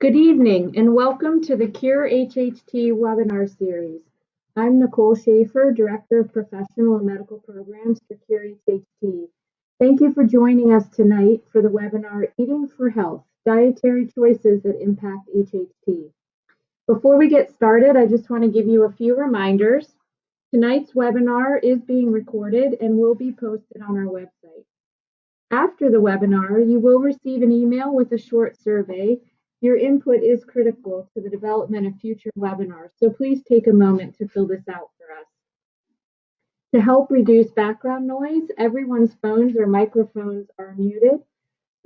Good evening and welcome to the Cure HHT webinar series. I'm Nicole Schaefer, Director of Professional and Medical Programs for Cure HHT. Thank you for joining us tonight for the webinar Eating for Health, Dietary Choices that Impact HHT. Before we get started, I just want to give you a few reminders. Tonight's webinar is being recorded and will be posted on our website. After the webinar, you will receive an email with a short survey. Your input is critical to the development of future webinars, so please take a moment to fill this out for us. To help reduce background noise, everyone's phones or microphones are muted.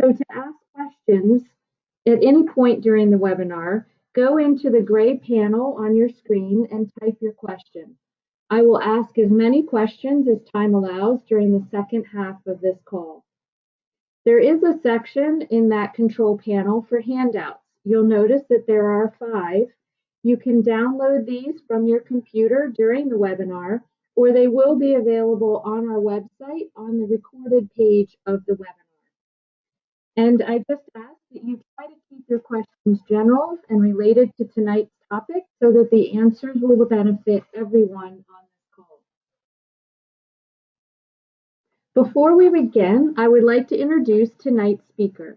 So to ask questions at any point during the webinar, go into the gray panel on your screen and type your question. I will ask as many questions as time allows during the second half of this call. There is a section in that control panel for handouts. You'll notice that there are 5. You can download these from your computer during the webinar, or they will be available on our website on the recorded page of the webinar. And I just ask that you try to keep your questions general and related to tonight's topic so that the answers will benefit everyone on this call. Before we begin, I would like to introduce tonight's speaker.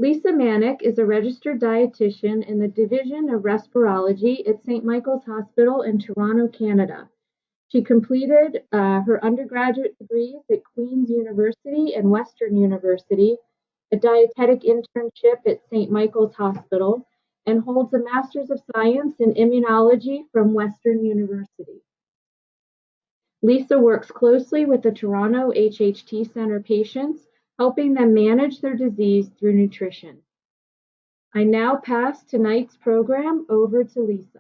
Lisa Mannik is a registered dietitian in the Division of Respirology at St. Michael's Hospital in Toronto, Canada. She completed her undergraduate degrees at Queen's University and Western University, a dietetic internship at St. Michael's Hospital, and holds a Master's of Science in Immunology from Western University. Lisa works closely with the Toronto HHT Centre patients, helping them manage their disease through nutrition. I now pass tonight's program over to Lisa.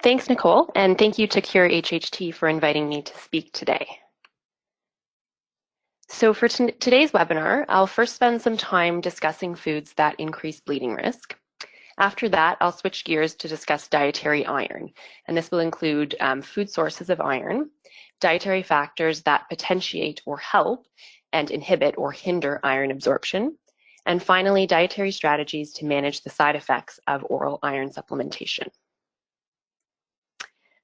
Thanks, Nicole, and thank you to Cure HHT for inviting me to speak today. So for today's webinar, I'll first spend some time discussing foods that increase bleeding risk. After that, I'll switch gears to discuss dietary iron, and this will include food sources of iron, dietary factors that potentiate or help and inhibit or hinder iron absorption, and finally, dietary strategies to manage the side effects of oral iron supplementation.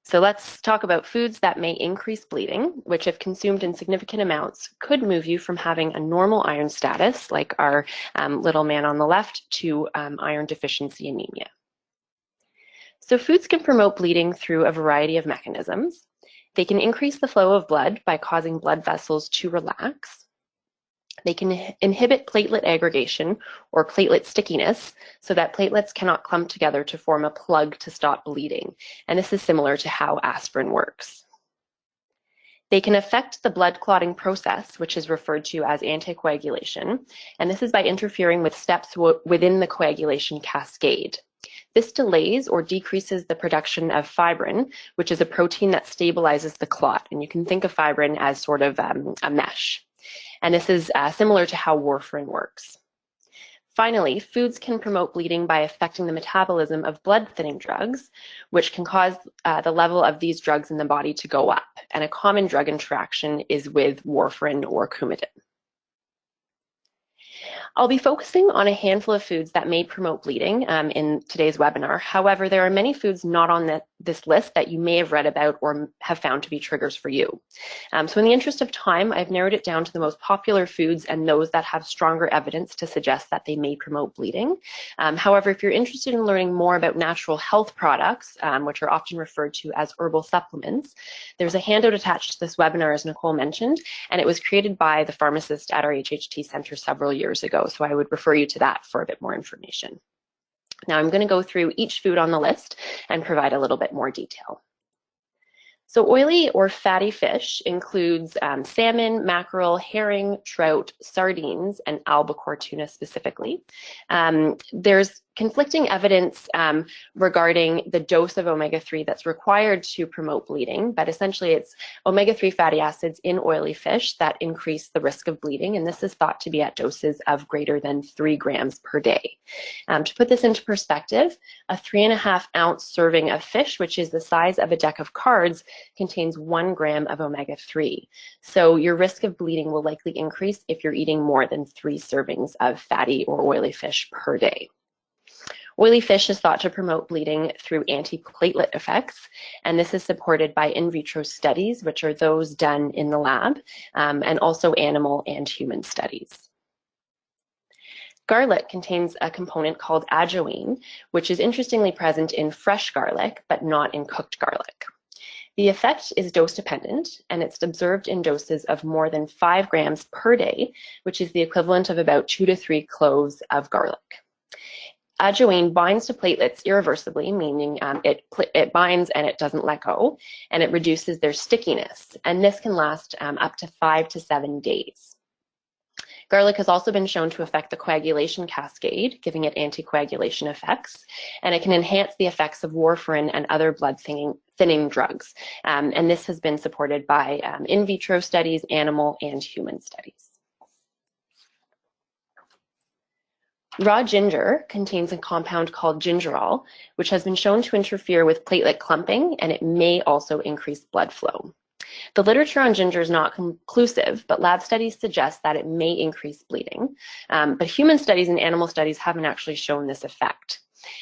So let's talk about foods that may increase bleeding, which if consumed in significant amounts could move you from having a normal iron status, like our little man on the left, to iron deficiency anemia. So foods can promote bleeding through a variety of mechanisms. They can increase the flow of blood by causing blood vessels to relax. They can inhibit platelet aggregation or platelet stickiness so that platelets cannot clump together to form a plug to stop bleeding. And this is similar to how aspirin works. They can affect the blood clotting process, which is referred to as anticoagulation. And this is by interfering with steps within the coagulation cascade. This delays or decreases the production of fibrin, which is a protein that stabilizes the clot. And you can think of fibrin as sort of a mesh. And this is similar to how warfarin works. Finally, foods can promote bleeding by affecting the metabolism of blood-thinning drugs, which can cause the level of these drugs in the body to go up. And a common drug interaction is with warfarin or Coumadin. I'll be focusing on a handful of foods that may promote bleeding in today's webinar. However, there are many foods not on this list that you may have read about or have found to be triggers for you. So in the interest of time, I've narrowed it down to the most popular foods and those that have stronger evidence to suggest that they may promote bleeding. However, if you're interested in learning more about natural health products, which are often referred to as herbal supplements, there's a handout attached to this webinar, as Nicole mentioned, and it was created by the pharmacist at our HHT Centre several years ago. So I would refer you to that for a bit more information. Now I'm going to go through each food on the list and provide a little bit more detail. So oily or fatty fish includes salmon, mackerel, herring, trout, sardines, and albacore tuna specifically. There's conflicting evidence regarding the dose of omega-3 that's required to promote bleeding, but essentially it's omega-3 fatty acids in oily fish that increase the risk of bleeding, and this is thought to be at doses of greater than 3 grams per day. To put this into perspective, a 3.5 ounce serving of fish, which is the size of a deck of cards, contains 1 gram of omega-3. So your risk of bleeding will likely increase if you're eating more than 3 servings of fatty or oily fish per day. Oily fish is thought to promote bleeding through antiplatelet effects, and this is supported by in vitro studies, which are those done in the lab, and also animal and human studies. Garlic contains a component called ajoine, which is interestingly present in fresh garlic, but not in cooked garlic. The effect is dose dependent, and it's observed in doses of more than 5 grams per day, which is the equivalent of about 2 to 3 cloves of garlic. Ajoine binds to platelets irreversibly, meaning it binds and it doesn't let go, and it reduces their stickiness, and this can last up to 5 to 7 days. Garlic has also been shown to affect the coagulation cascade, giving it anticoagulation effects, and it can enhance the effects of warfarin and other blood thinning drugs, and this has been supported by in vitro studies, animal and human studies. Raw ginger contains a compound called gingerol, which has been shown to interfere with platelet clumping, and it may also increase blood flow. The literature on ginger is not conclusive, but lab studies suggest that it may increase bleeding. But human studies and animal studies haven't actually shown this effect.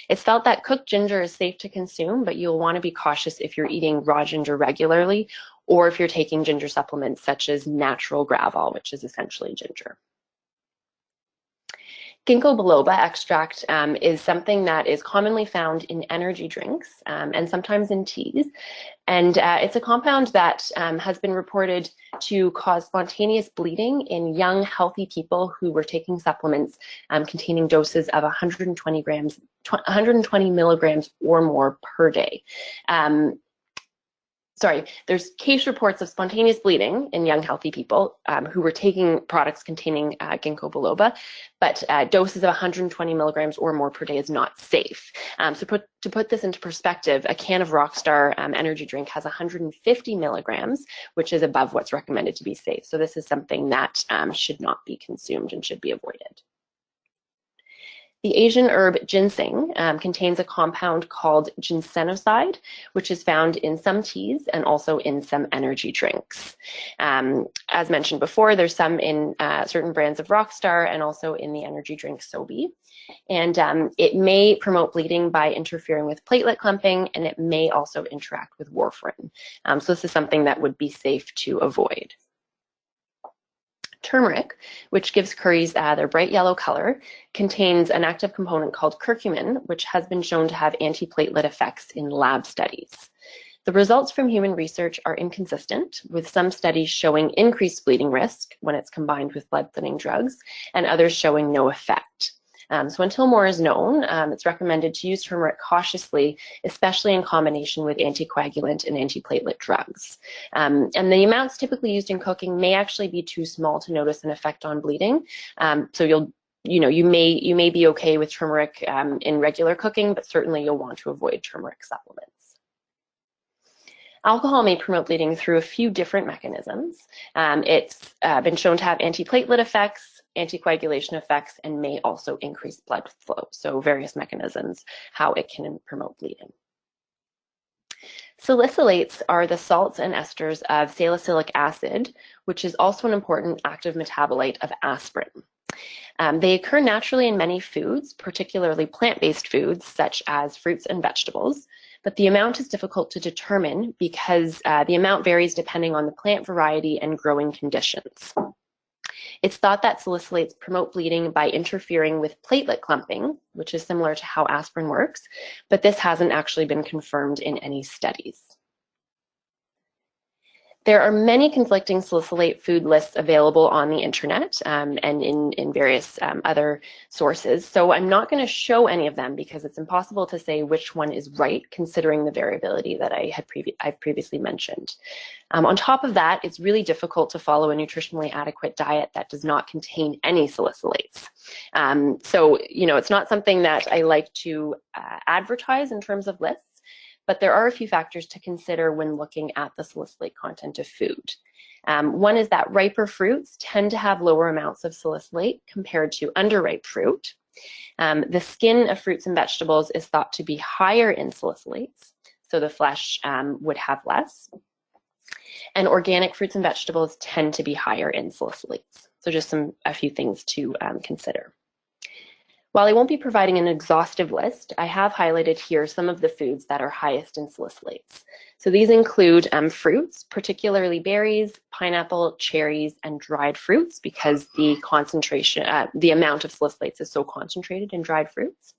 It's felt that cooked ginger is safe to consume, but you'll want to be cautious if you're eating raw ginger regularly, or if you're taking ginger supplements such as natural gravol, which is essentially ginger. Ginkgo biloba extract is something that is commonly found in energy drinks and sometimes in teas. And it's a compound that has been reported to cause spontaneous bleeding in young, healthy people who were taking supplements containing doses of 120 milligrams or more per day. There's case reports of spontaneous bleeding in young, healthy people who were taking products containing ginkgo biloba, but doses of 120 milligrams or more per day is not safe. So to put this into perspective, a can of Rockstar energy drink has 150 milligrams, which is above what's recommended to be safe. So this is something that should not be consumed and should be avoided. The Asian herb ginseng contains a compound called ginsenoside, which is found in some teas and also in some energy drinks. As mentioned before, there's some in certain brands of Rockstar and also in the energy drink Sobe. And it may promote bleeding by interfering with platelet clumping, and it may also interact with warfarin. So this is something that would be safe to avoid. Turmeric, which gives curries their bright yellow color, contains an active component called curcumin, which has been shown to have antiplatelet effects in lab studies. The results from human research are inconsistent, with some studies showing increased bleeding risk when it's combined with blood thinning drugs, and others showing no effect. So until more is known, it's recommended to use turmeric cautiously, especially in combination with anticoagulant and antiplatelet drugs. And the amounts typically used in cooking may actually be too small to notice an effect on bleeding. So you may be okay with turmeric in regular cooking, but certainly you'll want to avoid turmeric supplements. Alcohol may promote bleeding through a few different mechanisms. It's been shown to have antiplatelet effects, anticoagulation effects, and may also increase blood flow. So various mechanisms how it can promote bleeding. Salicylates are the salts and esters of salicylic acid, which is also an important active metabolite of aspirin. They occur naturally in many foods, particularly plant-based foods such as fruits and vegetables, but the amount is difficult to determine because the amount varies depending on the plant variety and growing conditions. It's thought that salicylates promote bleeding by interfering with platelet clumping, which is similar to how aspirin works, but this hasn't actually been confirmed in any studies. There are many conflicting salicylate food lists available on the internet and in various other sources. So I'm not going to show any of them because it's impossible to say which one is right considering the variability that I've previously mentioned. On top of that, it's really difficult to follow a nutritionally adequate diet that does not contain any salicylates. So, it's not something that I like to advertise in terms of lists. But there are a few factors to consider when looking at the salicylate content of food. One is that riper fruits tend to have lower amounts of salicylate compared to underripe fruit. The skin of fruits and vegetables is thought to be higher in salicylates, so the flesh would have less. And organic fruits and vegetables tend to be higher in salicylates. So just a few things to consider. While I won't be providing an exhaustive list, I have highlighted here some of the foods that are highest in salicylates. So these include fruits, particularly berries, pineapple, cherries, and dried fruits, because the concentration, the amount of salicylates is so concentrated in dried fruits.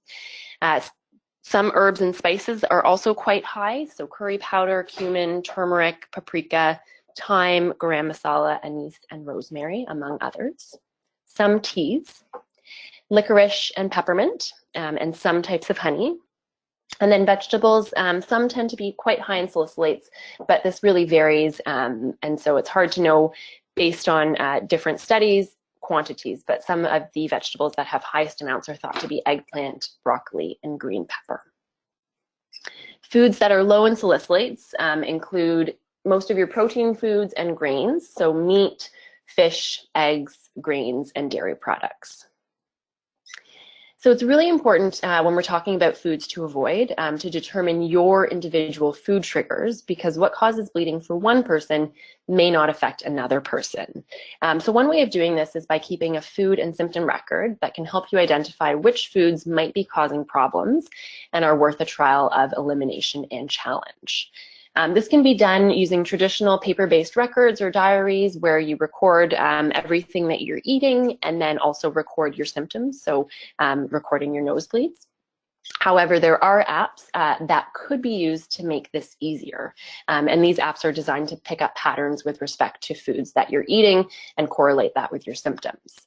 Some herbs and spices are also quite high, so curry powder, cumin, turmeric, paprika, thyme, garam masala, anise, and rosemary, among others. Some teas, licorice and peppermint, and some types of honey. And then vegetables, some tend to be quite high in salicylates, but this really varies, and so it's hard to know based on different studies, quantities, but some of the vegetables that have highest amounts are thought to be eggplant, broccoli, and green pepper. Foods that are low in salicylates include most of your protein foods and grains, so meat, fish, eggs, grains, and dairy products. So it's really important when we're talking about foods to avoid to determine your individual food triggers, because what causes bleeding for one person may not affect another person. So one way of doing this is by keeping a food and symptom record that can help you identify which foods might be causing problems and are worth a trial of elimination and challenge. This can be done using traditional paper-based records or diaries where you record everything that you're eating and then also record your symptoms, so recording your nosebleeds. However, there are apps that could be used to make this easier, and these apps are designed to pick up patterns with respect to foods that you're eating and correlate that with your symptoms.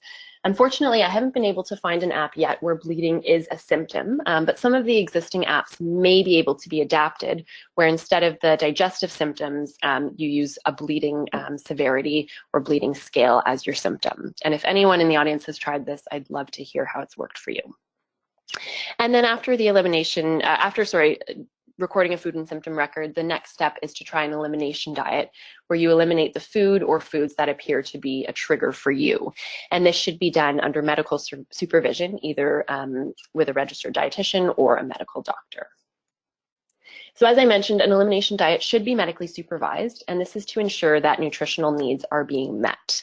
Unfortunately, I haven't been able to find an app yet where bleeding is a symptom, but some of the existing apps may be able to be adapted, where instead of the digestive symptoms, you use a bleeding severity or bleeding scale as your symptom. And if anyone in the audience has tried this, I'd love to hear how it's worked for you. And then after the elimination, recording a food and symptom record, the next step is to try an elimination diet where you eliminate the food or foods that appear to be a trigger for you. And this should be done under medical supervision, either with a registered dietitian or a medical doctor. So as I mentioned, an elimination diet should be medically supervised, and this is to ensure that nutritional needs are being met.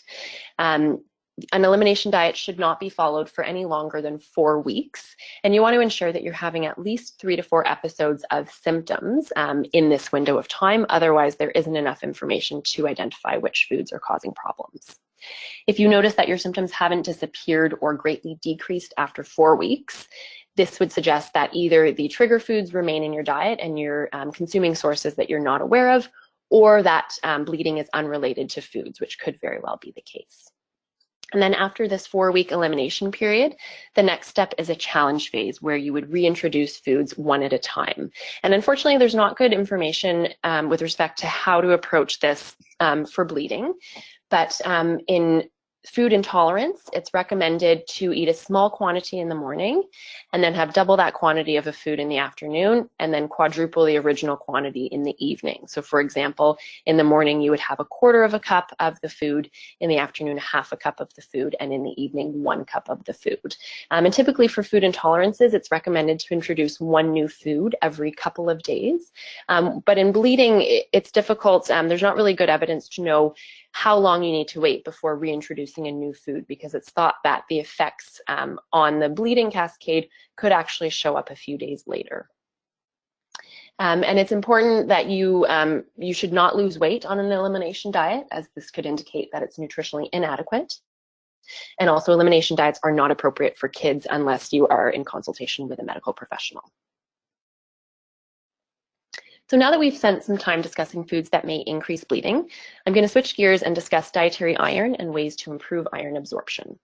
An elimination diet should not be followed for any longer than 4 weeks, and you want to ensure that you're having at least 3 to 4 episodes of symptoms in this window of time. Otherwise, there isn't enough information to identify which foods are causing problems. If you notice that your symptoms haven't disappeared or greatly decreased after 4 weeks, this would suggest that either the trigger foods remain in your diet and you're consuming sources that you're not aware of, or that bleeding is unrelated to foods, which could very well be the case. And then after this 4-week elimination period, the next step is a challenge phase where you would reintroduce foods one at a time. And unfortunately, there's not good information with respect to how to approach this for bleeding. But in food intolerance, it's recommended to eat a small quantity in the morning and then have double that quantity of a food in the afternoon and then quadruple the original quantity in the evening. So for example, in the morning, you would have 1/4 cup of the food, in the afternoon, 1/2 cup of the food, and in the evening, 1 cup of the food. And typically for food intolerances, it's recommended to introduce 1 new food every couple of days. But in bleeding, it's difficult. There's not really good evidence to know how long you need to wait before reintroducing a new food, because it's thought that the effects on the bleeding cascade could actually show up a few days later. And it's important that you should not lose weight on an elimination diet, as this could indicate that it's nutritionally inadequate. And also, elimination diets are not appropriate for kids unless you are in consultation with a medical professional. So now that we've spent some time discussing foods that may increase bleeding, I'm going to switch gears and discuss dietary iron and ways to improve iron absorption.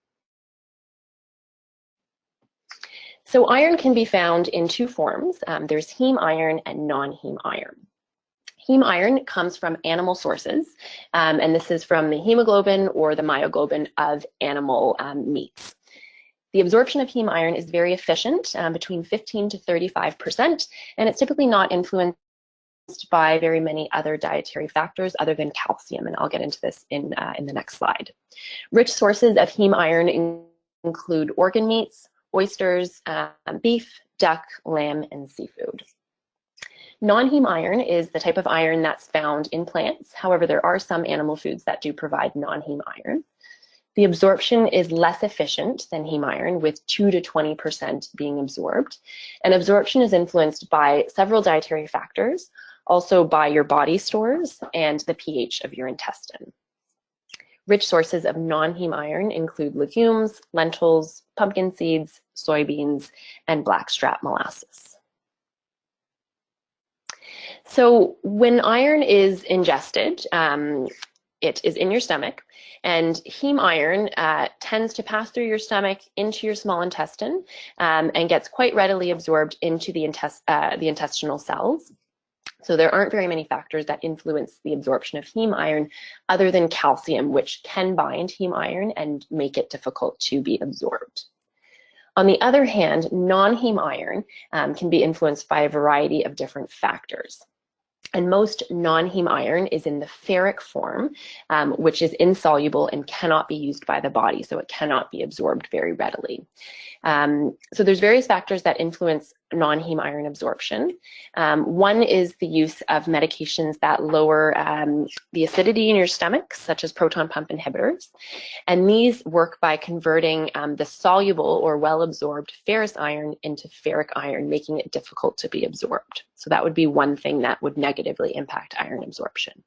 So iron can be found in 2 forms. There's heme iron and non-heme iron. Heme iron comes from animal sources, and this is from the hemoglobin or the myoglobin of animal meats. The absorption of heme iron is very efficient, between 15 to 35%, and it's typically not influenced by very many other dietary factors other than calcium, and I'll get into this in the next slide. Rich sources of heme iron include organ meats, oysters, beef, duck, lamb, and seafood. Non-heme iron is the type of iron that's found in plants. However, there are some animal foods that do provide non-heme iron. The absorption is less efficient than heme iron, with 2 to 20% being absorbed. And absorption is influenced by several dietary factors, also by your body stores and the pH of your intestine. Rich sources of non-heme iron include legumes, lentils, pumpkin seeds, soybeans, and blackstrap molasses. So when iron is ingested, it is in your stomach, and heme iron tends to pass through your stomach into your small intestine and gets quite readily absorbed into the intestinal cells. So there aren't very many factors that influence the absorption of heme iron other than calcium, which can bind heme iron and make it difficult to be absorbed. On the other hand, non-heme iron can be influenced by a variety of different factors. And most non-heme iron is in the ferric form, which is insoluble and cannot be used by the body, so it cannot be absorbed very readily. So there's various factors that influence non-heme iron absorption. One is the use of medications that lower the acidity in your stomach, such as proton pump inhibitors. And these work by converting the soluble or well-absorbed ferrous iron into ferric iron, making it difficult to be absorbed. So that would be one thing that would negatively impact iron absorption.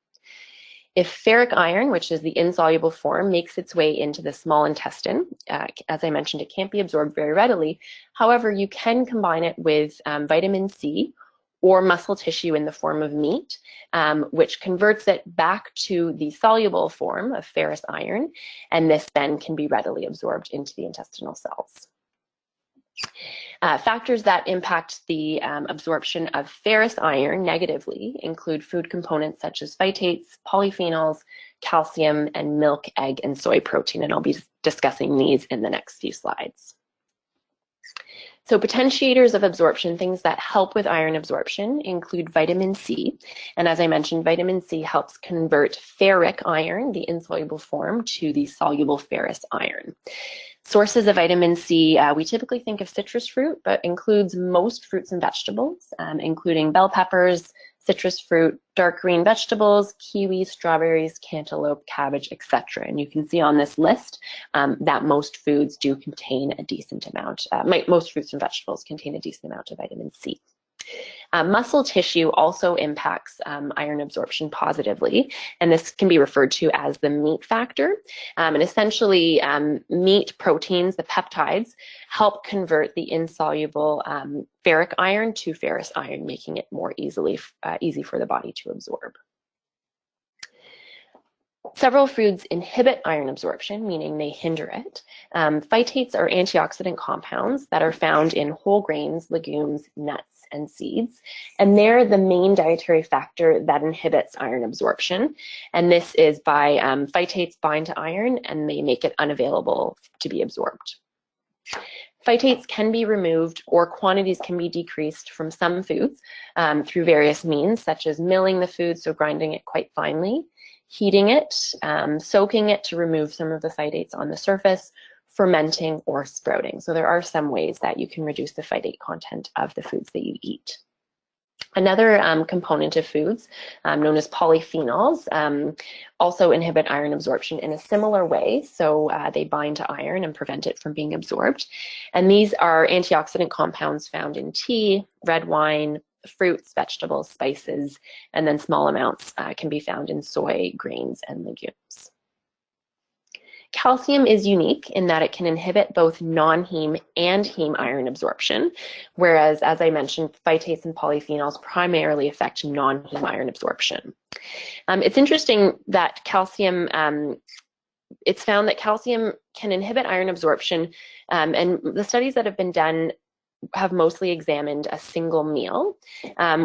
If ferric iron, which is the insoluble form, makes its way into the small intestine, as I mentioned, it can't be absorbed very readily. However, you can combine it with vitamin C or muscle tissue in the form of meat, which converts it back to the soluble form of ferrous iron, and this then can be readily absorbed into the intestinal cells. Factors that impact the absorption of ferrous iron negatively include food components such as phytates, polyphenols, calcium, and milk, egg, and soy protein, and I'll be discussing these in the next few slides. So potentiators of absorption, things that help with iron absorption, include vitamin C. And as I mentioned, vitamin C helps convert ferric iron, the insoluble form, to the soluble ferrous iron. Sources of vitamin C, we typically think of citrus fruit, but includes most fruits and vegetables, including bell peppers, citrus fruit, dark green vegetables, kiwi, strawberries, cantaloupe, cabbage, etc. And you can see on this list that most foods do contain a decent amount, most fruits and vegetables contain a decent amount of vitamin C. Muscle tissue also impacts iron absorption positively, and this can be referred to as the meat factor. And essentially, meat proteins, the peptides, help convert the insoluble ferric iron to ferrous iron, making it more easy for the body to absorb. Several foods inhibit iron absorption, meaning they hinder it. Phytates are antioxidant compounds that are found in whole grains, legumes, nuts, and seeds, and they're the main dietary factor that inhibits iron absorption. And this is by phytates bind to iron and they make it unavailable to be absorbed. Phytates can be removed or quantities can be decreased from some foods through various means, such as milling the food, so grinding it quite finely, heating it, soaking it to remove some of the phytates on the surface, fermenting, or sprouting. So there are some ways that you can reduce the phytate content of the foods that you eat. Another component of foods, known as polyphenols, also inhibit iron absorption in a similar way. So they bind to iron and prevent it from being absorbed. And these are antioxidant compounds found in tea, red wine, fruits, vegetables, spices, and then small amounts can be found in soy, grains, and legumes. Calcium is unique in that it can inhibit both non-heme and heme iron absorption, whereas, as I mentioned, phytates and polyphenols primarily affect non-heme iron absorption. It's interesting that calcium, it's found that calcium can inhibit iron absorption, and the studies that have been done have mostly examined a single meal,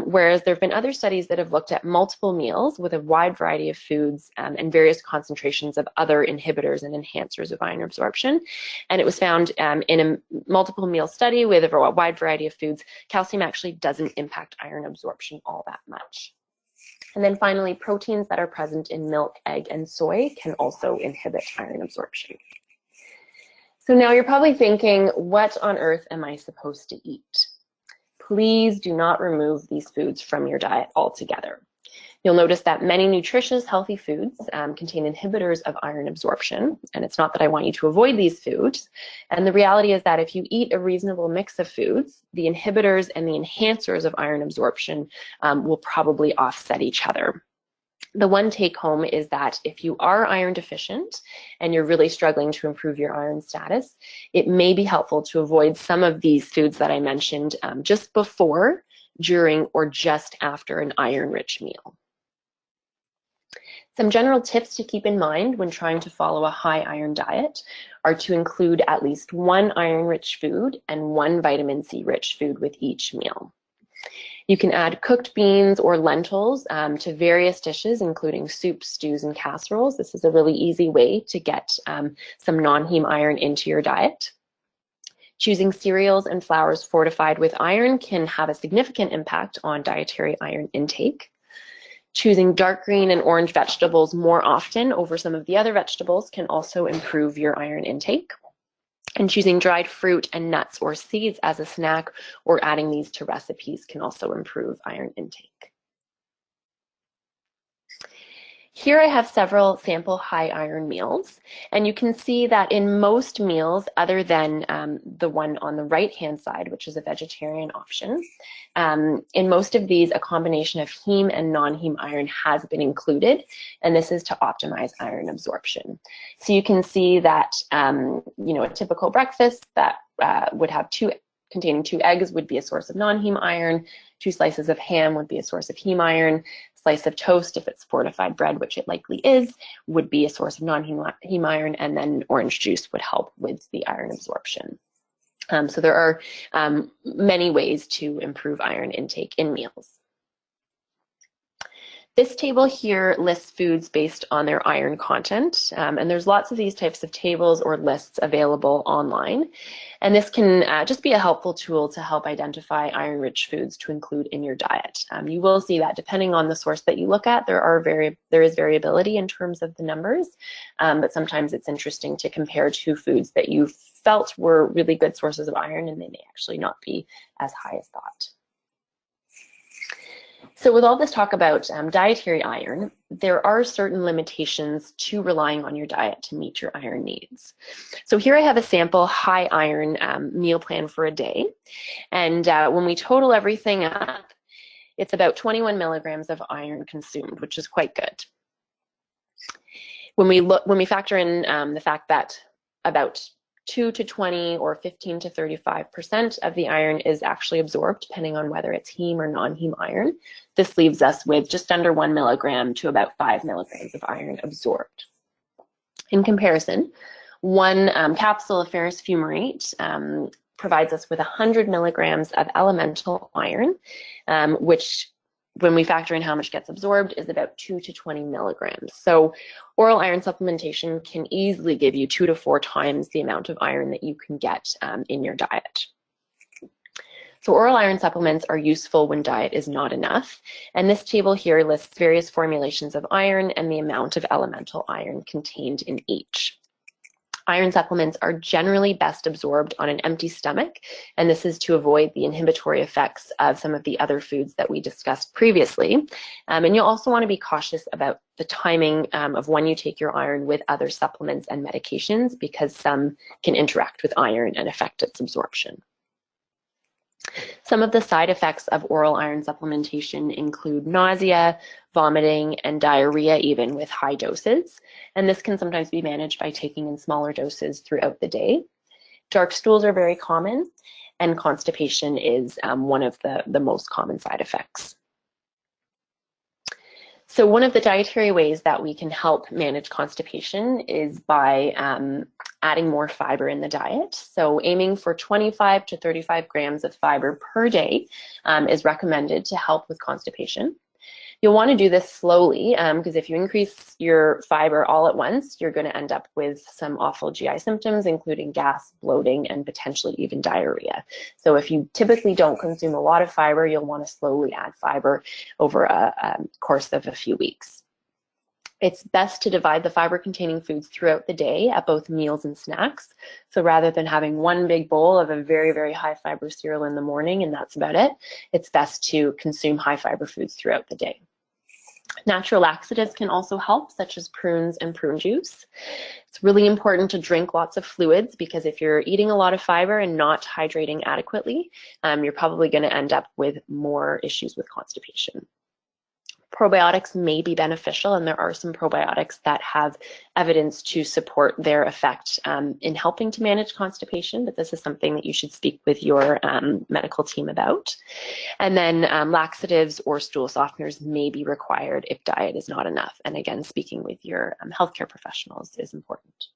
whereas there have been other studies that have looked at multiple meals with a wide variety of foods and various concentrations of other inhibitors and enhancers of iron absorption. And it was found in a multiple meal study with a wide variety of foods, calcium actually doesn't impact iron absorption all that much. And then finally, proteins that are present in milk, egg, and soy can also inhibit iron absorption. So now you're probably thinking, what on earth am I supposed to eat? please do not remove these foods from your diet altogether. You'll notice that many nutritious, healthy foods contain inhibitors of iron absorption, and it's not that I want you to avoid these foods. And the reality is that if you eat a reasonable mix of foods, the inhibitors and the enhancers of iron absorption will probably offset each other. The one take home is that if you are iron deficient and you're really struggling to improve your iron status, it may be helpful to avoid some of these foods that I mentioned just before, during, or just after an iron-rich meal. Some general tips to keep in mind when trying to follow a high iron diet are to include at least one iron-rich food and one vitamin C-rich food with each meal. You can add cooked beans or lentils to various dishes, including soups, stews, and casseroles. This is a really easy way to get some non-heme iron into your diet. Choosing cereals and flours fortified with iron can have a significant impact on dietary iron intake. Choosing dark green and orange vegetables more often over some of the other vegetables can also improve your iron intake. And choosing dried fruit and nuts or seeds as a snack or adding these to recipes can also improve iron intake. Here I have several sample high iron meals, and you can see that in most meals, other than the one on the right-hand side, which is a vegetarian option, in most of these, a combination of heme and non-heme iron has been included, and this is to optimize iron absorption. So you can see that, a typical breakfast that would have containing 2 eggs would be a source of non-heme iron, 2 slices of ham would be a source of heme iron, slice of toast, if it's fortified bread, which it likely is, would be a source of non-heme iron, and then orange juice would help with the iron absorption. So there are many ways to improve iron intake in meals. This table here lists foods based on their iron content, and there's lots of these types of tables or lists available online. And this can just be a helpful tool to help identify iron-rich foods to include in your diet. You will see that depending on the source that you look at, there is variability in terms of the numbers, but sometimes it's interesting to compare 2 foods that you felt were really good sources of iron, and they may actually not be as high as thought. So with all this talk about dietary iron, there are certain limitations to relying on your diet to meet your iron needs. So here I have a sample high iron meal plan for a day. And when we total everything up, it's about 21 milligrams of iron consumed, which is quite good. When we factor in the fact that about 2 to 20 or 15 to 35% of the iron is actually absorbed, depending on whether it's heme or non-heme iron. This leaves us with just under 1 milligram to about 5 milligrams of iron absorbed. In comparison, 1 capsule of ferrous fumarate provides us with 100 milligrams of elemental iron, which, when we factor in how much gets absorbed, is about 2 to 20 milligrams. So oral iron supplementation can easily give you 2 to 4 times the amount of iron that you can get in your diet. So oral iron supplements are useful when diet is not enough. And this table here lists various formulations of iron and the amount of elemental iron contained in each. Iron supplements are generally best absorbed on an empty stomach, and this is to avoid the inhibitory effects of some of the other foods that we discussed previously. And you'll also want to be cautious about the timing of when you take your iron with other supplements and medications, because some can interact with iron and affect its absorption. Some of the side effects of oral iron supplementation include nausea, vomiting, and diarrhea, even with high doses. And this can sometimes be managed by taking in smaller doses throughout the day. Dark stools are very common, and constipation is one of the most common side effects. So one of the dietary ways that we can help manage constipation is by adding more fiber in the diet. So aiming for 25 to 35 grams of fiber per day is recommended to help with constipation. You'll want to do this slowly because if you increase your fiber all at once, you're going to end up with some awful GI symptoms, including gas, bloating, and potentially even diarrhea. So if you typically don't consume a lot of fiber, you'll want to slowly add fiber over a course of a few weeks. It's best to divide the fiber-containing foods throughout the day at both meals and snacks. So rather than having one big bowl of a very, very high fiber cereal in the morning and that's about it, it's best to consume high fiber foods throughout the day. Natural laxatives can also help, such as prunes and prune juice. It's really important to drink lots of fluids because if you're eating a lot of fiber and not hydrating adequately, you're probably going to end up with more issues with constipation. Probiotics may be beneficial, and there are some probiotics that have evidence to support their effect in helping to manage constipation, but this is something that you should speak with your medical team about. And then laxatives or stool softeners may be required if diet is not enough. And again, speaking with your healthcare professionals is important.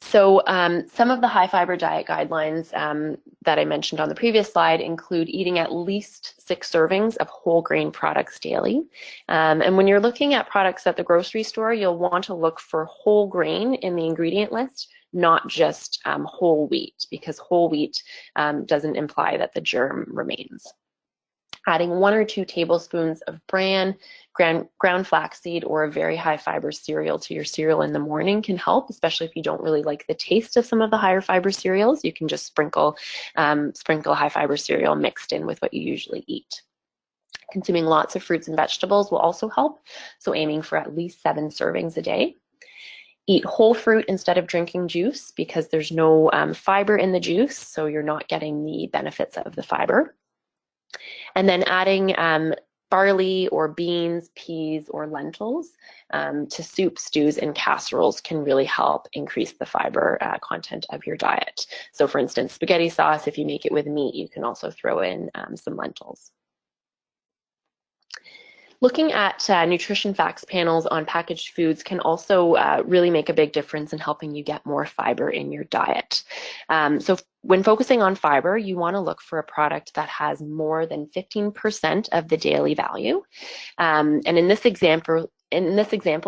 So some of the high fiber diet guidelines that I mentioned on the previous slide include eating at least 6 servings of whole grain products daily. And when you're looking at products at the grocery store, you'll want to look for whole grain in the ingredient list, not just whole wheat, because whole wheat doesn't imply that the germ remains. Adding 1 or 2 tablespoons of bran, ground flaxseed, or a very high fiber cereal to your cereal in the morning can help, especially if you don't really like the taste of some of the higher fiber cereals. You can just sprinkle high fiber cereal mixed in with what you usually eat. Consuming lots of fruits and vegetables will also help, so aiming for at least 7 servings a day. Eat whole fruit instead of drinking juice because there's no fiber in the juice, so you're not getting the benefits of the fiber. And then adding barley or beans, peas, or lentils to soup, stews, and casseroles can really help increase the fiber content of your diet. So for instance, spaghetti sauce, if you make it with meat, you can also throw in some lentils. Looking at nutrition facts panels on packaged foods can also really make a big difference in helping you get more fiber in your diet. So when focusing on fiber, you want to look for a product that has more than 15% of the daily value. And in this example,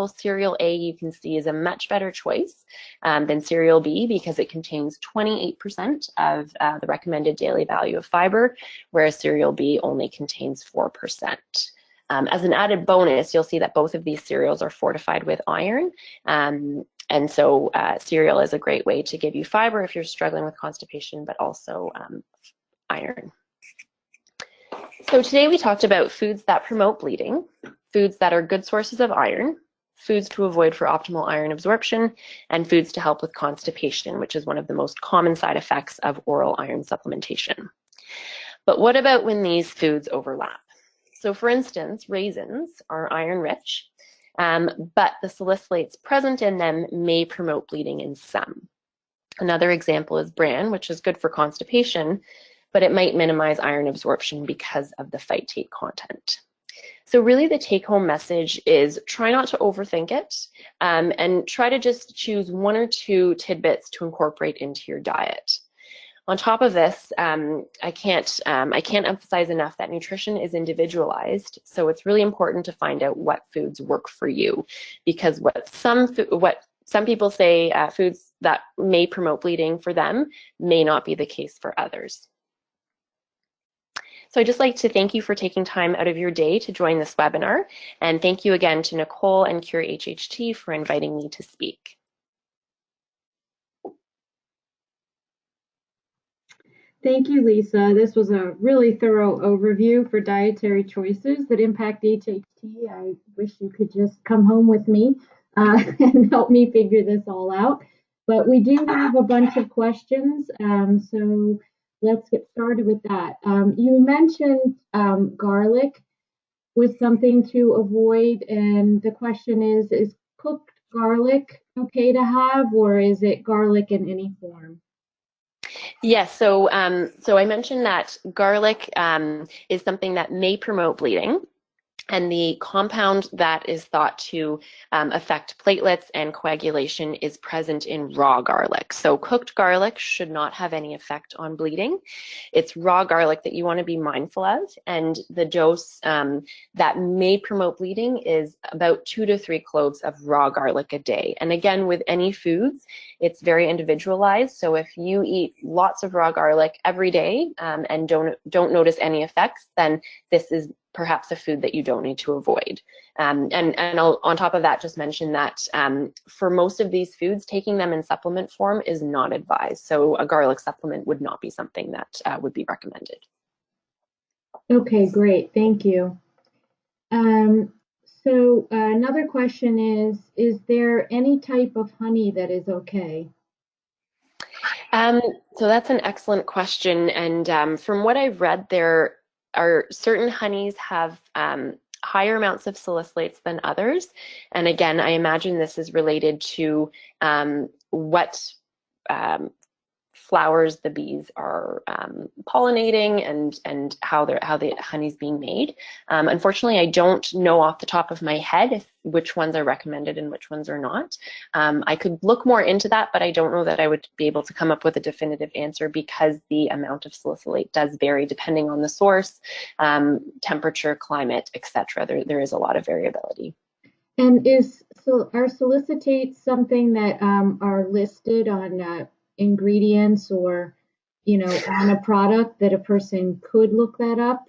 cereal A you can see is a much better choice than cereal B because it contains 28% of the recommended daily value of fiber, whereas cereal B only contains 4%. As an added bonus, you'll see that both of these cereals are fortified with iron. And so cereal is a great way to give you fiber if you're struggling with constipation, but also iron. So today we talked about foods that promote bleeding, foods that are good sources of iron, foods to avoid for optimal iron absorption, and foods to help with constipation, which is one of the most common side effects of oral iron supplementation. But what about when these foods overlap? So for instance, raisins are iron rich, but the salicylates present in them may promote bleeding in some. Another example is bran, which is good for constipation, but it might minimize iron absorption because of the phytate content. So really the take-home message is try not to overthink it and try to just choose 1 or 2 tidbits to incorporate into your diet. On top of this, I can't emphasize enough that nutrition is individualized, so it's really important to find out what foods work for you, because what some people say foods that may promote bleeding for them may not be the case for others. So I'd just like to thank you for taking time out of your day to join this webinar, and thank you again to Nicole and Cure HHT for inviting me to speak. Thank you, Lisa. This was a really thorough overview for dietary choices that impact HHT. I wish you could just come home with me and help me figure this all out. But we do have a bunch of questions, so let's get started with that. You mentioned garlic was something to avoid, and the question is cooked garlic okay to have, or is it garlic in any form? Yes, so I mentioned that garlic is something that may promote bleeding. And the compound that is thought to affect platelets and coagulation is present in raw garlic. So cooked garlic should not have any effect on bleeding. It's raw garlic that you want to be mindful of. And the dose that may promote bleeding is about 2 to 3 cloves of raw garlic a day. And again, with any foods, it's very individualized. So if you eat lots of raw garlic every day and don't notice any effects, then this is perhaps a food that you don't need to avoid. And I'll, on top of that, just mention that for most of these foods, taking them in supplement form is not advised. So a garlic supplement would not be something that would be recommended. Okay, great. Thank you. So another question is there any type of honey that is okay? So that's an excellent question. And from what I've read, there are certain honeys have higher amounts of salicylates than others. And again, I imagine this is related to what flowers the bees are pollinating and how the honey's being made. Unfortunately, I don't know off the top of my head which ones are recommended and which ones are not. I could look more into that, but I don't know that I would be able to come up with a definitive answer because the amount of salicylate does vary depending on the source, temperature, climate, etc. There is a lot of variability. And are salicylate something that are listed on ingredients or, on a product that a person could look that up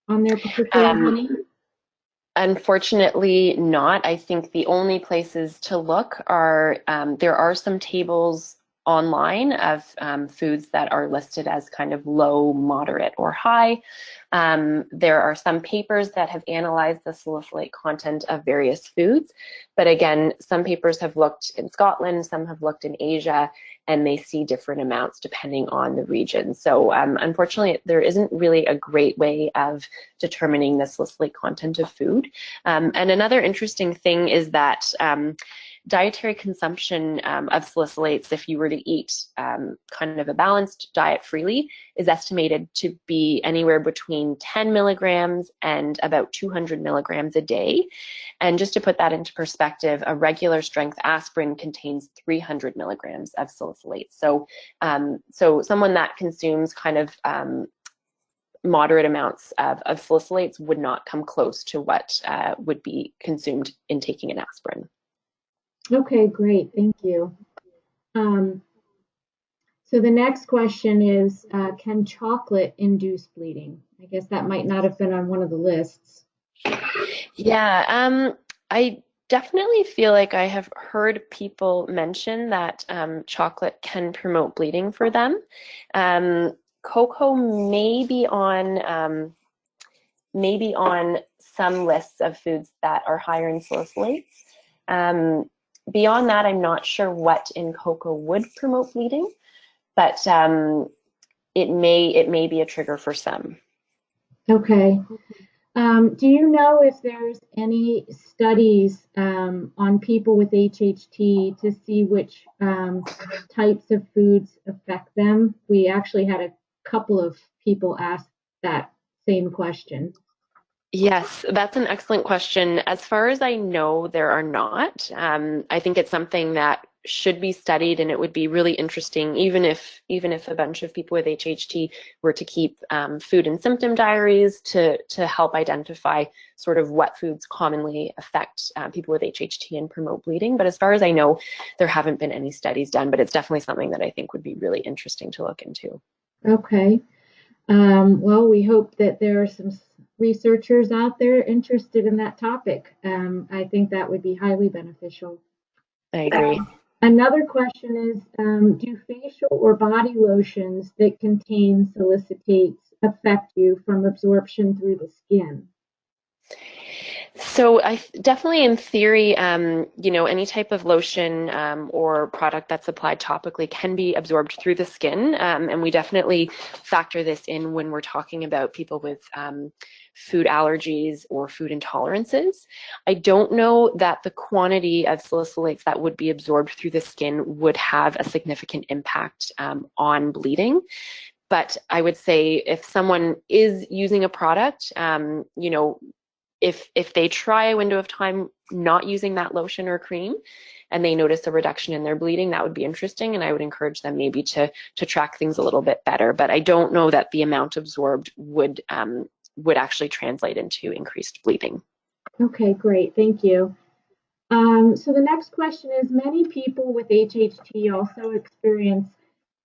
on their particular honey? Unfortunately not. I think the only places to look are, there are some tables online of foods that are listed as kind of low, moderate, or high. There are some papers that have analyzed the salicylate content of various foods, but again, some papers have looked in Scotland, some have looked in Asia, and they see different amounts depending on the region. So unfortunately, there isn't really a great way of determining the salicylate content of food. And another interesting thing is that dietary consumption of salicylates, if you were to eat kind of a balanced diet freely, is estimated to be anywhere between 10 milligrams and about 200 milligrams a day. And just to put that into perspective, a regular strength aspirin contains 300 milligrams of salicylate. So, so someone that consumes kind of moderate amounts of salicylates would not come close to what would be consumed in taking an aspirin. Okay, great. Thank you. So the next question is, can chocolate induce bleeding? I guess that might not have been on one of the lists. Yeah, I definitely feel like I have heard people mention that chocolate can promote bleeding for them. Cocoa may be on some lists of foods that are higher in salicylates. Beyond that, I'm not sure what in cocoa would promote bleeding, but it may be a trigger for some. Okay. Do you know if there's any studies on people with HHT to see which types of foods affect them? We actually had a couple of people ask that same question. Yes, that's an excellent question. As far as I know, there are not. I think it's something that should be studied, and it would be really interesting, even if a bunch of people with HHT were to keep food and symptom diaries to help identify sort of what foods commonly affect people with HHT and promote bleeding. But as far as I know, there haven't been any studies done, but it's definitely something that I think would be really interesting to look into. Okay. Well, we hope that there are some researchers out there interested in that topic. I think that would be highly beneficial. I agree. Another question is, do facial or body lotions that contain salicylate affect you from absorption through the skin? So I definitely, in theory, any type of lotion or product that's applied topically can be absorbed through the skin, and we definitely factor this in when we're talking about people with food allergies or food intolerances. I don't know that the quantity of salicylates that would be absorbed through the skin would have a significant impact on bleeding. But I would say if someone is using a product, if they try a window of time not using that lotion or cream and they notice a reduction in their bleeding, that would be interesting, and I would encourage them maybe to track things a little bit better. But I don't know that the amount absorbed would actually translate into increased bleeding. Okay, great. Thank you. So the next question is, many people with HHT also experience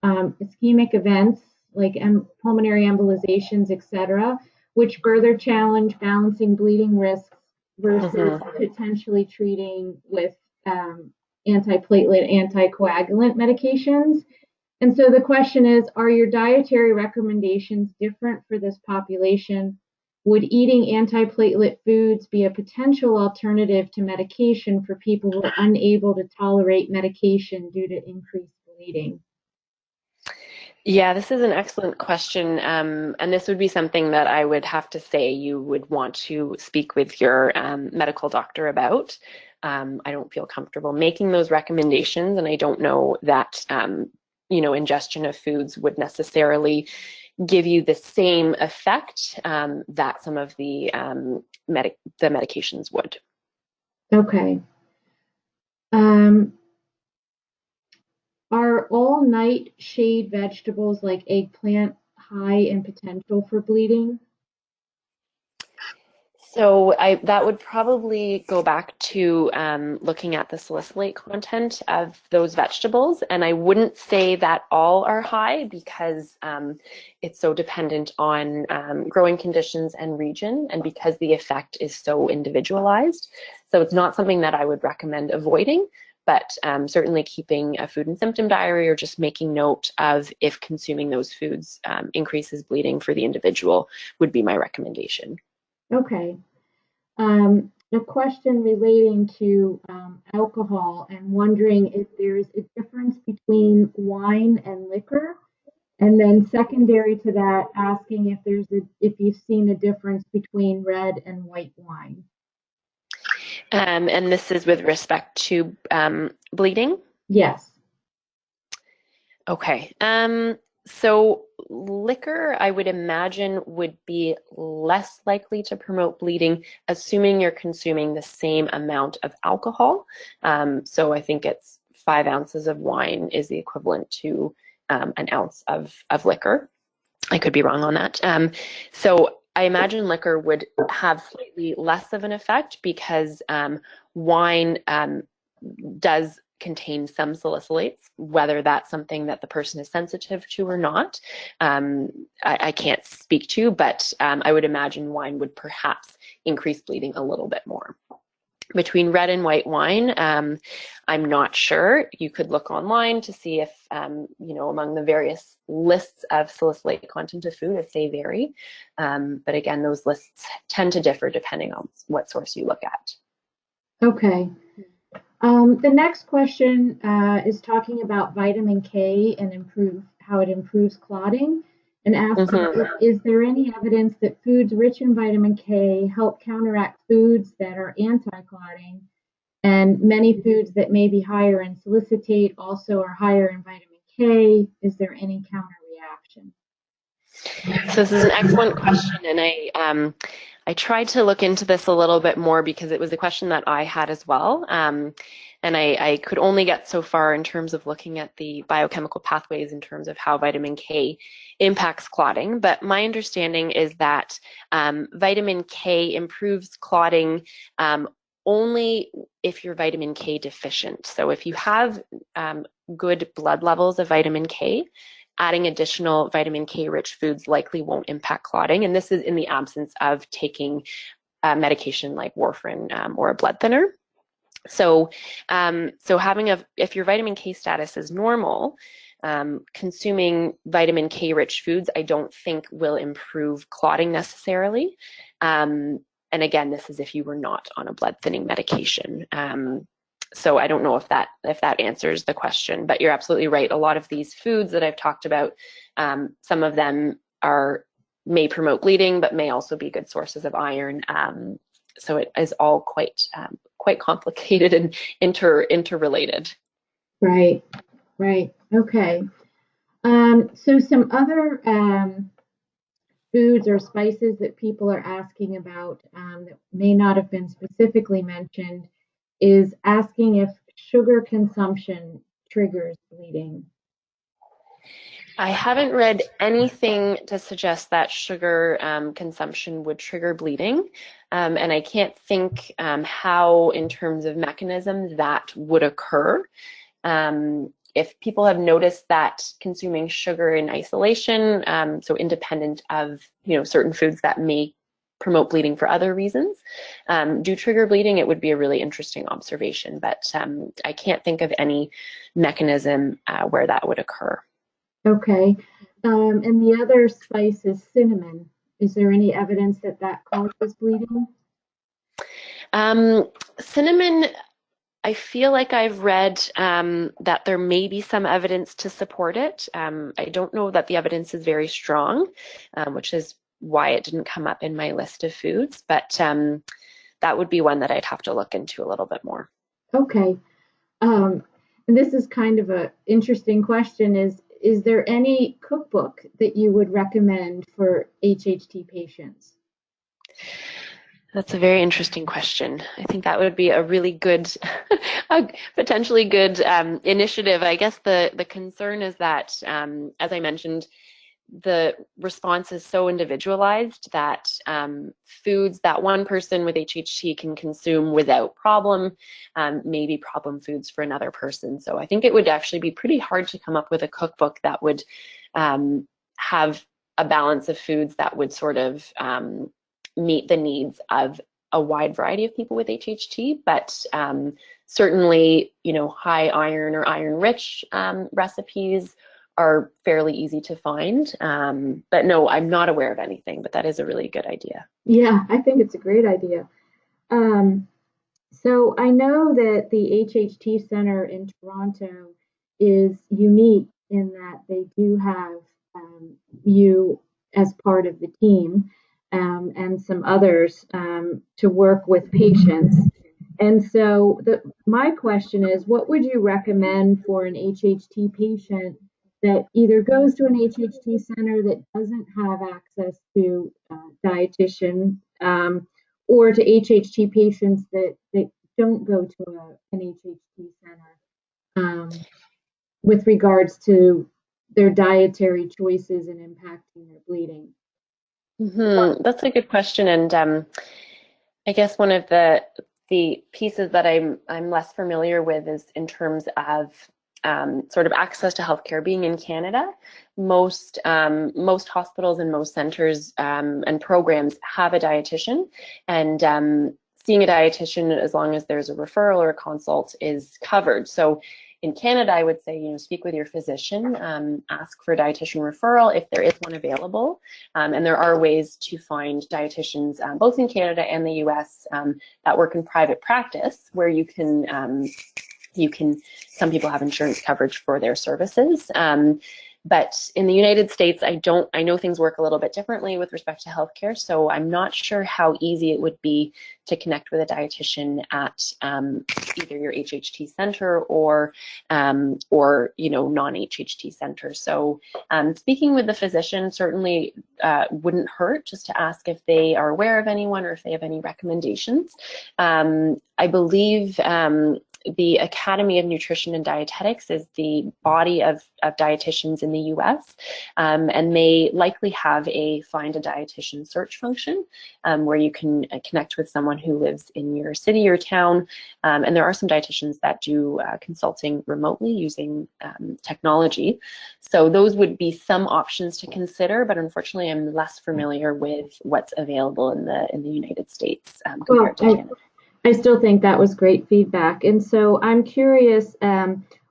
ischemic events like pulmonary embolizations, etc. which further challenge balancing bleeding risks versus potentially treating with antiplatelet, anticoagulant medications. And so the question is, are your dietary recommendations different for this population? Would eating antiplatelet foods be a potential alternative to medication for people who are unable to tolerate medication due to increased bleeding? Yeah, this is an excellent question. And this would be something that I would have to say you would want to speak with your medical doctor about. I don't feel comfortable making those recommendations, and I don't know that ingestion of foods would necessarily give you the same effect that some of the medications would. Okay. Are all nightshade vegetables like eggplant high in potential for bleeding? So that would probably go back to looking at the salicylate content of those vegetables, and I wouldn't say that all are high because it's so dependent on growing conditions and region, and because the effect is so individualized. So it's not something that I would recommend avoiding, but certainly keeping a food and symptom diary or just making note of if consuming those foods increases bleeding for the individual would be my recommendation. Okay. A question relating to alcohol and wondering if there's a difference between wine and liquor. And then secondary to that, asking if you've seen a difference between red and white wine. And this is with respect to bleeding? Yes. Okay. So liquor, I would imagine, would be less likely to promote bleeding, assuming you're consuming the same amount of alcohol. So I think it's 5 ounces of wine is the equivalent to an ounce of liquor. I could be wrong on that. So I imagine liquor would have slightly less of an effect because wine does contain some salicylates, whether that's something that the person is sensitive to or not. I can't speak to, but I would imagine wine would perhaps increase bleeding a little bit more. Between red and white wine, I'm not sure. You could look online to see if, among the various lists of salicylate content of food, if they vary. But again, those lists tend to differ depending on what source you look at. Okay. The next question is talking about vitamin K and how it improves clotting, and asking, is there any evidence that foods rich in vitamin K help counteract foods that are anti-clotting, and many foods that may be higher in salicylates also are higher in vitamin K? Is there any counter reaction? So this is an excellent question, and I tried to look into this a little bit more because it was a question that I had as well. And I could only get so far in terms of looking at the biochemical pathways in terms of how vitamin K impacts clotting. But my understanding is that vitamin K improves clotting only if you're vitamin K deficient. So if you have good blood levels of vitamin K, adding additional vitamin K rich foods likely won't impact clotting. And this is in the absence of taking medication like warfarin or a blood thinner. So, if your vitamin K status is normal, consuming vitamin K rich foods, I don't think will improve clotting necessarily. And again, this is if you were not on a blood thinning medication. So I don't know if that answers the question, but you're absolutely right. A lot of these foods that I've talked about, some of them may promote bleeding, but may also be good sources of iron. So it is all quite complicated and interrelated. Right. Okay. So some other foods or spices that people are asking about that may not have been specifically mentioned is asking if sugar consumption triggers bleeding. I haven't read anything to suggest that sugar consumption would trigger bleeding, and I can't think how, in terms of mechanisms, that would occur. if people have noticed that consuming sugar in isolation, so independent of certain foods that may promote bleeding for other reasons, do trigger bleeding, it would be a really interesting observation. But I can't think of any mechanism where that would occur. Okay. And the other spice is cinnamon. Is there any evidence that that causes bleeding? Cinnamon, I feel like I've read that there may be some evidence to support it. I don't know that the evidence is very strong, which is why it didn't come up in my list of foods, but that would be one that I'd have to look into a little bit more. Okay. And this is kind of an interesting question. Is there any cookbook that you would recommend for HHT patients? That's a very interesting question. I think that would be a really good, a potentially good initiative. I guess the concern is that, as I mentioned, the response is so individualized that foods that one person with HHT can consume without problem may be problem foods for another person. So I think it would actually be pretty hard to come up with a cookbook that would have a balance of foods that would sort of meet the needs of a wide variety of people with HHT, but certainly, high iron or iron-rich recipes are fairly easy to find. But no, I'm not aware of anything, but that is a really good idea. Yeah, I think it's a great idea. So I know that the HHT Centre in Toronto is unique in that they do have you as part of the team. And some others to work with patients. And so my question is, what would you recommend for an HHT patient that either goes to an HHT center that doesn't have access to dietitian, or to HHT patients that don't go to an HHT center, with regards to their dietary choices and impacting their bleeding? That's a good question, and I guess one of the pieces that I'm less familiar with is in terms of sort of access to healthcare. Being in Canada, most hospitals and most centers and programs have a dietitian, and seeing a dietitian, as long as there's a referral or a consult, is covered. So in Canada, I would say, speak with your physician, ask for a dietitian referral if there is one available. And there are ways to find dietitians, both in Canada and the US, that work in private practice, where some people have insurance coverage for their services. But in the United States, I know things work a little bit differently with respect to healthcare, so I'm not sure how easy it would be to connect with a dietitian at either your HHT center or non-HHT center. So speaking with the physician certainly wouldn't hurt, just to ask if they are aware of anyone or if they have any recommendations. I believe the Academy of Nutrition and Dietetics is the body of dietitians in the US, and they likely have a find a dietitian search function where you can connect with someone who lives in your city or town. And there are some dietitians that do consulting remotely using technology. So those would be some options to consider, but unfortunately I'm less familiar with what's available in the United States compared to Canada. I still think that was great feedback. And so I'm curious,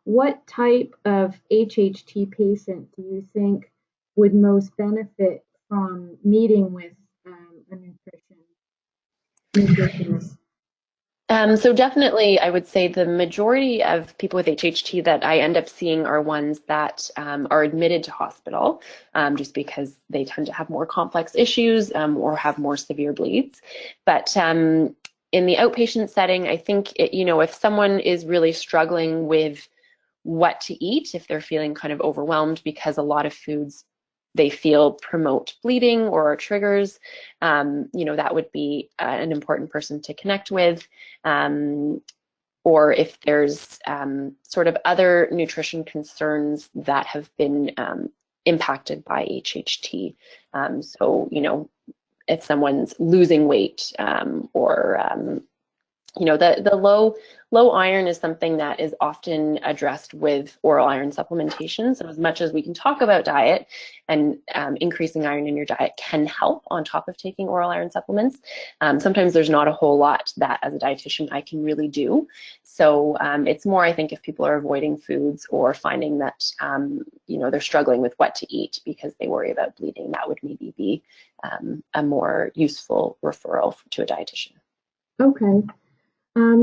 what type of HHT patient do you think would most benefit from meeting with a nutritionist? So definitely, I would say the majority of people with HHT that I end up seeing are ones that are admitted to hospital, just because they tend to have more complex issues or have more severe bleeds. But in the outpatient setting, I think if someone is really struggling with what to eat, if they're feeling kind of overwhelmed because a lot of foods they feel promote bleeding or are triggers, that would be an important person to connect with. Or if there's sort of other nutrition concerns that have been impacted by HHT. So, if someone's losing weight or The low iron is something that is often addressed with oral iron supplementation. So as much as we can talk about diet and increasing iron in your diet can help on top of taking oral iron supplements, sometimes there's not a whole lot that as a dietitian I can really do. So it's more, I think, if people are avoiding foods or finding that they're struggling with what to eat because they worry about bleeding, that would maybe be a more useful referral to a dietitian. Okay.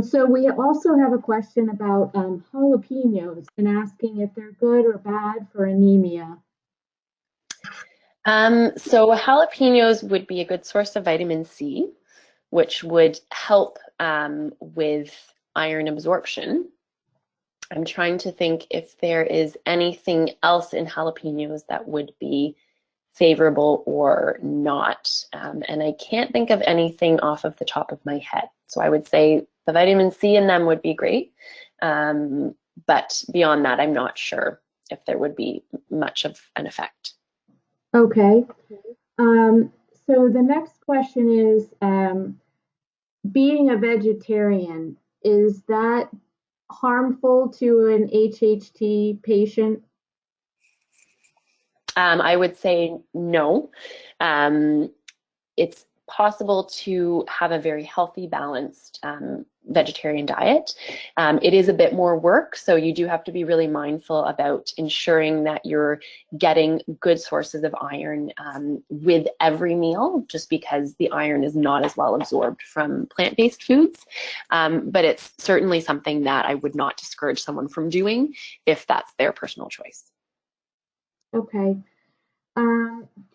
So we also have a question about jalapenos and asking if they're good or bad for anemia. So jalapenos would be a good source of vitamin C, which would help with iron absorption. I'm trying to think if there is anything else in jalapenos that would be favorable or not. And I can't think of anything off of the top of my head. So I would say the vitamin C in them would be great. But beyond that, I'm not sure if there would be much of an effect. Okay. So the next question is, being a vegetarian, is that harmful to an HHT patient? I would say no. It's possible to have a very healthy, balanced vegetarian diet. It is a bit more work, so you do have to be really mindful about ensuring that you're getting good sources of iron with every meal, just because the iron is not as well absorbed from plant-based foods. But it's certainly something that I would not discourage someone from doing if that's their personal choice. Okay.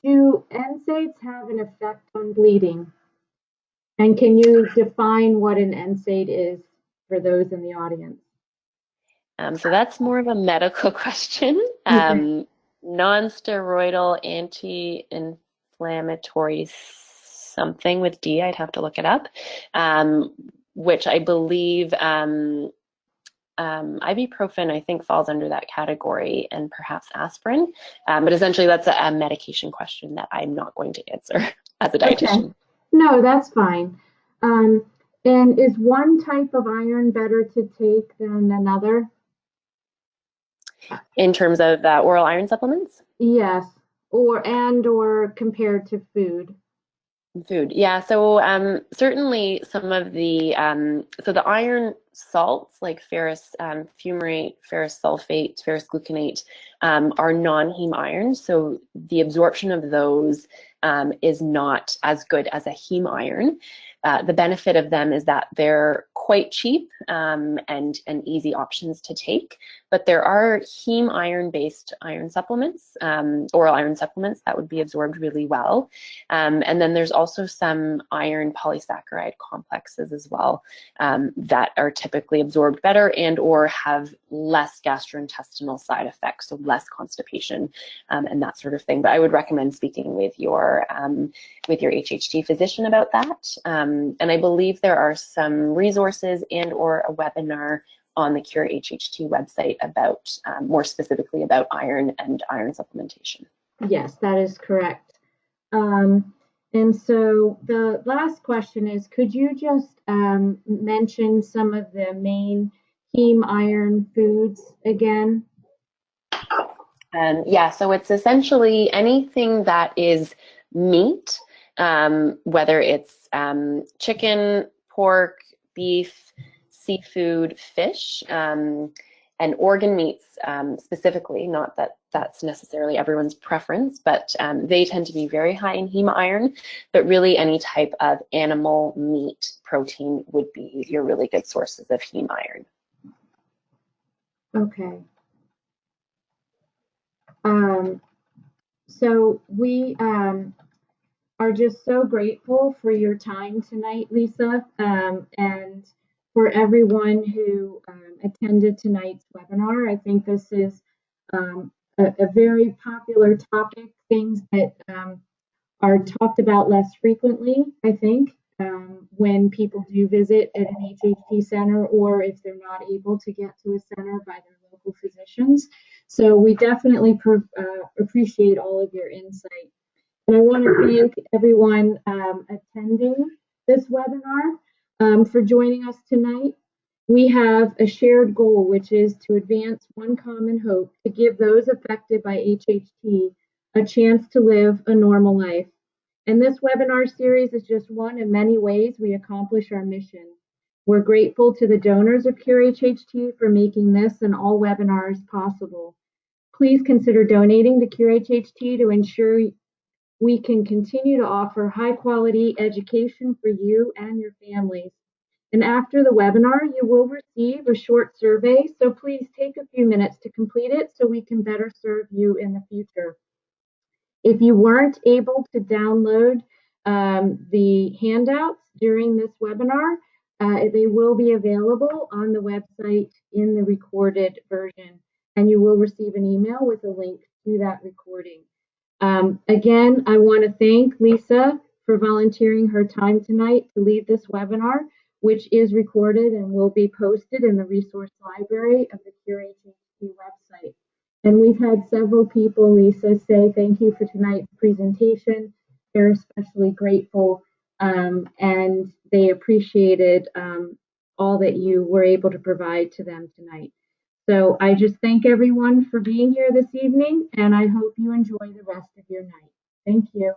Do NSAIDs have an effect on bleeding? And can you define what an NSAID is for those in the audience? So that's more of a medical question. Non-steroidal anti-inflammatory something with D, I'd have to look it up, which I believe ibuprofen, I think, falls under that category, and perhaps aspirin. But essentially, that's a medication question that I'm not going to answer as a dietitian. Okay. No, that's fine. And is one type of iron better to take than another? In terms of oral iron supplements? Yes, or compared to food. Food, yeah. So certainly some of the the iron salts like ferrous fumarate, ferrous sulfate, ferrous gluconate are non-heme irons. So the absorption of those is not as good as a heme iron. The benefit of them is that they're quite cheap and easy options to take. But there are heme iron-based iron supplements, oral iron supplements that would be absorbed really well. And then there's also some iron polysaccharide complexes as well that are typically absorbed better and or have less gastrointestinal side effects, so less constipation and that sort of thing. But I would recommend speaking with your HHT physician about that. And I believe there are some resources and or a webinar on the Cure HHT website about more specifically about iron and iron supplementation. Yes, that is correct. And so the last question is, could you just mention some of the main heme iron foods again? Yeah, so it's essentially anything that is meat, whether it's chicken, pork, beef, seafood, fish, and organ meats specifically, not that that's necessarily everyone's preference, but they tend to be very high in heme iron, but really any type of animal meat protein would be your really good sources of heme iron. Okay. So we are just so grateful for your time tonight, Lisa, and for everyone who attended tonight's webinar. I think this is a very popular topic, things that are talked about less frequently, I think, when people do visit at an HHT center or if they're not able to get to a center by their local physicians. So we definitely appreciate all of your insight. And I want to thank everyone attending this webinar. for joining us tonight. We have a shared goal, which is to advance one common hope to give those affected by HHT a chance to live a normal life. And this webinar series is just one in many ways we accomplish our mission. We're grateful to the donors of Cure HHT for making this and all webinars possible. Please consider donating to Cure HHT to ensure we can continue to offer high quality education for you and your families. And after the webinar, you will receive a short survey, so please take a few minutes to complete it so we can better serve you in the future. If you weren't able to download the handouts during this webinar, they will be available on the website in the recorded version, and you will receive an email with a link to that recording. Again, I want to thank Lisa for volunteering her time tonight to lead this webinar, which is recorded and will be posted in the resource library of the Cure HHT website. And we've had several people, Lisa, say thank you for tonight's presentation. They're especially grateful and they appreciated all that you were able to provide to them tonight. So I just thank everyone for being here this evening, and I hope you enjoy the rest of your night. Thank you.